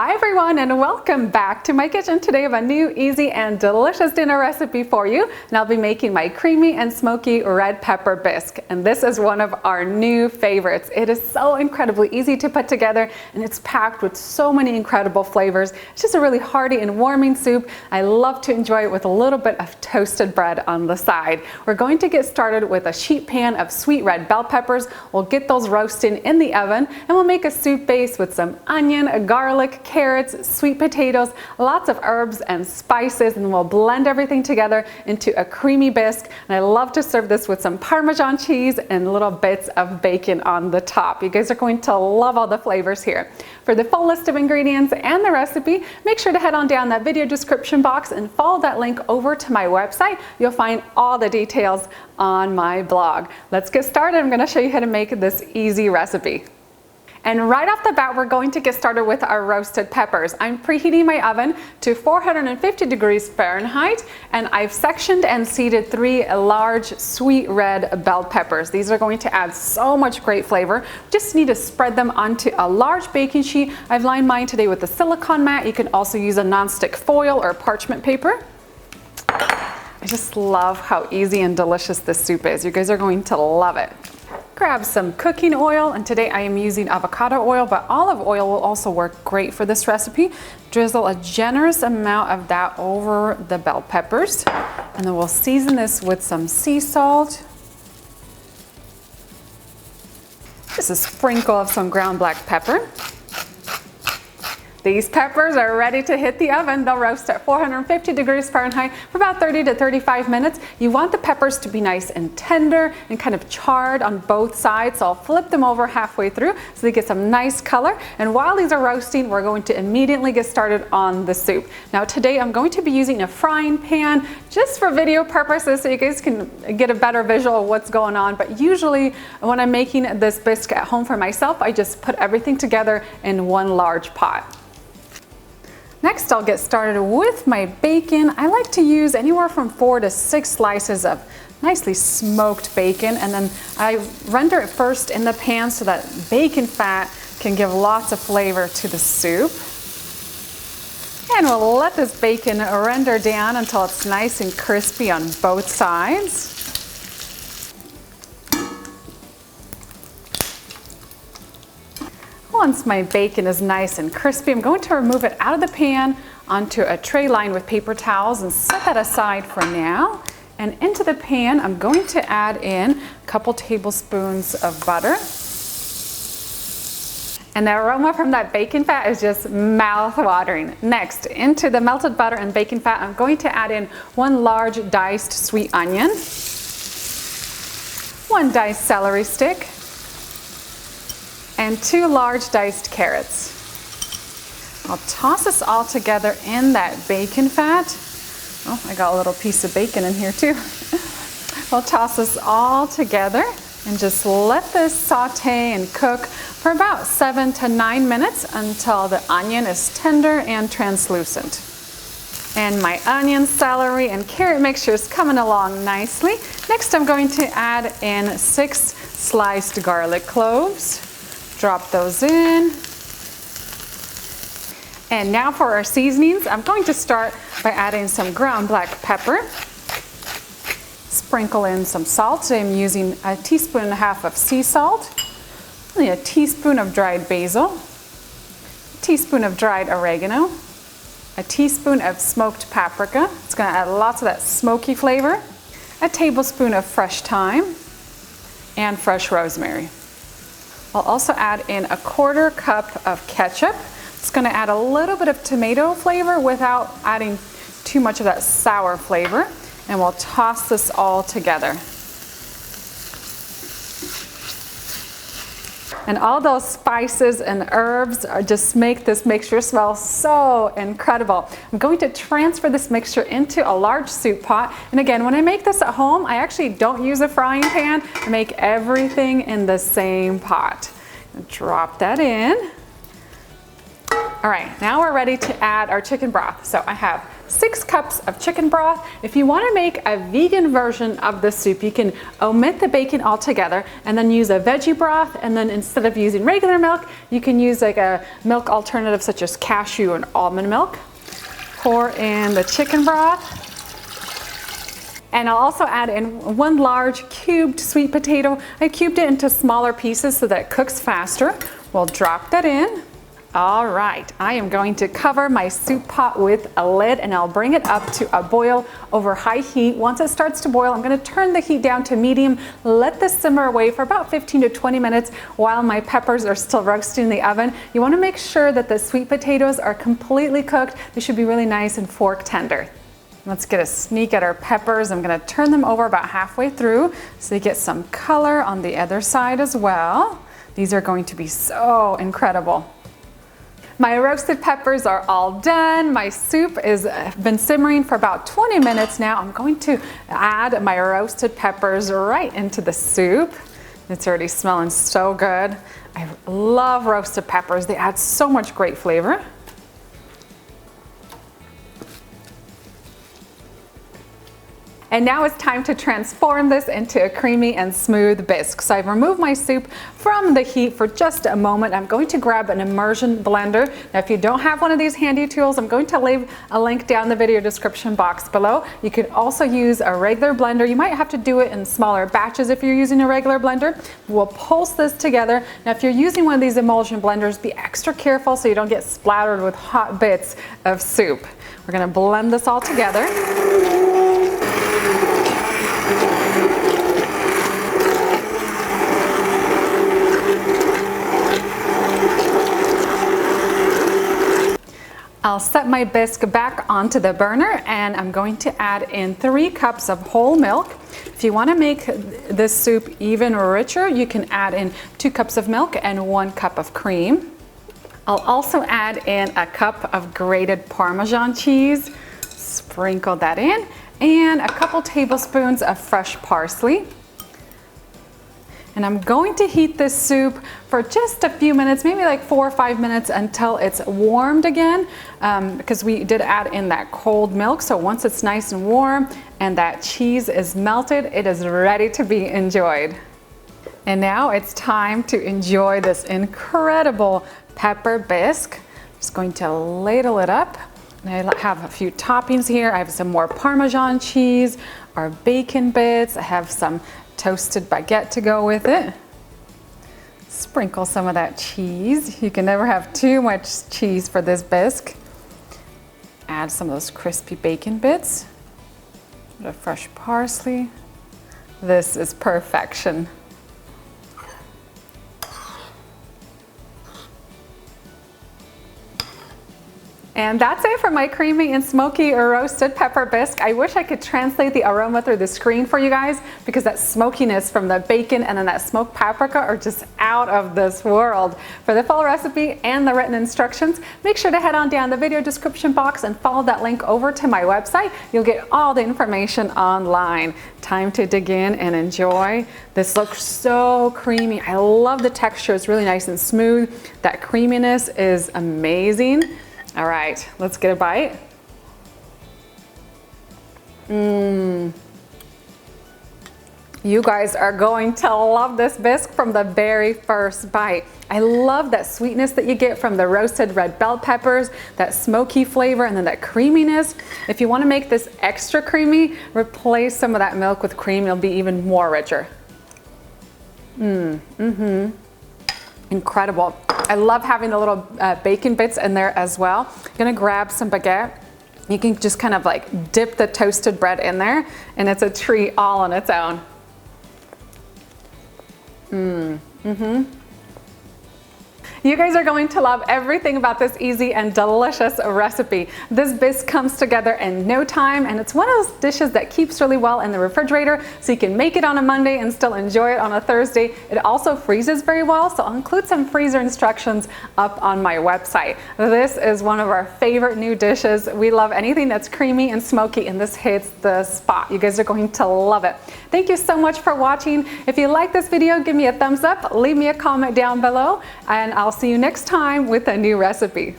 Hi everyone, and welcome back to my kitchen. Today I have a new, easy and delicious dinner recipe for you, and I'll be making my creamy and smoky red pepper bisque. And this is one of our new favorites. It is so incredibly easy to put together, and it's packed with so many incredible flavors. It's just a really hearty and warming soup. I love to enjoy it with a little bit of toasted bread on the side. We're going to get started with a sheet pan of sweet red bell peppers. We'll get those roasting in the oven, and we'll make a soup base with some onion, garlic, carrots, sweet potatoes, lots of herbs and spices, and we'll blend everything together into a creamy bisque. And I love to serve this with some parmesan cheese and little bits of bacon on the top. You guys are going to love all the flavors here. For the full list of ingredients and the recipe, make sure to head on down that video description box and follow that link over to my website. You'll find all the details on my blog. Let's get started. I'm going to show you how to make this easy recipe. And right off the bat, we're going to get started with our roasted peppers. I'm preheating my oven to 450 degrees Fahrenheit, and I've sectioned and seeded 3 large sweet red bell peppers. These are going to add so much great flavor. Just need to spread them onto a large baking sheet. I've lined mine today with a silicone mat. You can also use a nonstick foil or parchment paper. I just love how easy and delicious this soup is. You guys are going to love it. Grab some cooking oil, and today I am using avocado oil, but olive oil will also work great for this recipe. Drizzle a generous amount of that over the bell peppers, and then we'll season this with some sea salt. Just a sprinkle of some ground black pepper. These peppers are ready to hit the oven. They'll roast at 450 degrees Fahrenheit for about 30 to 35 minutes. You want the peppers to be nice and tender and kind of charred on both sides. So I'll flip them over halfway through so they get some nice color. And while these are roasting, we're going to immediately get started on the soup. Now today I'm going to be using a frying pan just for video purposes so you guys can get a better visual of what's going on. But usually when I'm making this bisque at home for myself, I just put everything together in one large pot. Next, I'll get started with my bacon. I like to use anywhere from 4 to 6 slices of nicely smoked bacon, and then I render it first in the pan so that bacon fat can give lots of flavor to the soup. And we'll let this bacon render down until it's nice and crispy on both sides. Once my bacon is nice and crispy, I'm going to remove it out of the pan onto a tray lined with paper towels and set that aside for now. And into the pan, I'm going to add in a couple tablespoons of butter. And the aroma from that bacon fat is just mouth-watering. Next, into the melted butter and bacon fat, I'm going to add in 1 large diced sweet onion, 1 diced celery stick, and 2 large diced carrots. I'll toss this all together in that bacon fat. Oh, I got a little piece of bacon in here too. We'll toss this all together and just let this saute and cook for about 7 to 9 minutes until the onion is tender and translucent. And my onion, celery, and carrot mixture is coming along nicely. Next, I'm going to add in 6 sliced garlic cloves. Drop those in. And now for our seasonings, I'm going to start by adding some ground black pepper. Sprinkle in some salt. Today I'm using 1.5 teaspoons of sea salt, a teaspoon of dried basil, a teaspoon of dried oregano, a teaspoon of smoked paprika. It's going to add lots of that smoky flavor, a tablespoon of fresh thyme, and fresh rosemary. I'll also add in 1/4 cup of ketchup. It's going to add a little bit of tomato flavor without adding too much of that sour flavor. And we'll toss this all together. And all those spices and herbs just make this mixture smell so incredible. I'm going to transfer this mixture into a large soup pot. And again, when I make this at home, I actually don't use a frying pan. I make everything in the same pot. Drop that in. All right, now we're ready to add our chicken broth. So I have 6 cups of chicken broth. If you want to make a vegan version of the soup, you can omit the bacon altogether and then use a veggie broth, and then instead of using regular milk, you can use like a milk alternative such as cashew and almond milk. Pour in the chicken broth. And I'll also add in 1 large cubed sweet potato. I cubed it into smaller pieces so that it cooks faster. We'll drop that in. All right, I am going to cover my soup pot with a lid, and I'll bring it up to a boil over high heat. Once it starts to boil, I'm going to turn the heat down to medium, let this simmer away for about 15 to 20 minutes while my peppers are still roasting in the oven. You want to make sure that the sweet potatoes are completely cooked. They should be really nice and fork tender. Let's get a sneak at our peppers. I'm going to turn them over about halfway through so you get some color on the other side as well. These are going to be so incredible. My roasted peppers are all done. My soup has been simmering for about 20 minutes now. I'm going to add my roasted peppers right into the soup. It's already smelling so good. I love roasted peppers. They add so much great flavor. And now it's time to transform this into a creamy and smooth bisque. So I've removed my soup from the heat for just a moment. I'm going to grab an immersion blender. Now, if you don't have one of these handy tools, I'm going to leave a link down the video description box below. You can also use a regular blender. You might have to do it in smaller batches if you're using a regular blender. We'll pulse this together. Now, if you're using one of these emulsion blenders, be extra careful so you don't get splattered with hot bits of soup. We're going to blend this all together. I'll set my bisque back onto the burner, and I'm going to add in 3 cups of whole milk. If you want to make this soup even richer, you can add in 2 cups of milk and 1 cup of cream. I'll also add in a cup of grated Parmesan cheese, sprinkle that in, and a couple tablespoons of fresh parsley. And I'm going to heat this soup for just a few minutes, maybe like 4 or 5 minutes, until it's warmed again, because we did add in that cold milk. So once it's nice and warm and that cheese is melted, it is ready to be enjoyed. And now it's time to enjoy this incredible pepper bisque. I'm just going to ladle it up. And I have a few toppings here. I have some more Parmesan cheese, our bacon bits. I have some toasted baguette to go with it. Sprinkle some of that cheese. You can never have too much cheese for this bisque. Add some of those crispy bacon bits. A bit of fresh parsley. This is perfection. And that's it for my creamy and smoky roasted pepper bisque. I wish I could translate the aroma through the screen for you guys, because that smokiness from the bacon and then that smoked paprika are just out of this world. For the full recipe and the written instructions, make sure to head on down the video description box and follow that link over to my website. You'll get all the information online. Time to dig in and enjoy. This looks so creamy. I love the texture. It's really nice and smooth. That creaminess is amazing. All right, let's get a bite. You guys are going to love this bisque from the very first bite. I love that sweetness that you get from the roasted red bell peppers, that smoky flavor, and then that creaminess. If you want to make this extra creamy, replace some of that milk with cream. It'll be even more richer. Incredible. I love having the little bacon bits in there as well. I'm gonna grab some baguette. You can just kind of like dip the toasted bread in there, and it's a treat all on its own. You guys are going to love everything about this easy and delicious recipe. This bisque comes together in no time, and it's one of those dishes that keeps really well in the refrigerator, so you can make it on a Monday and still enjoy it on a Thursday. It also freezes very well, so I'll include some freezer instructions up on my website. This is one of our favorite new dishes. We love anything that's creamy and smoky, and this hits the spot. You guys are going to love it. Thank you so much for watching. If you like this video, give me a thumbs up, leave me a comment down below, and I'll see you next time with a new recipe.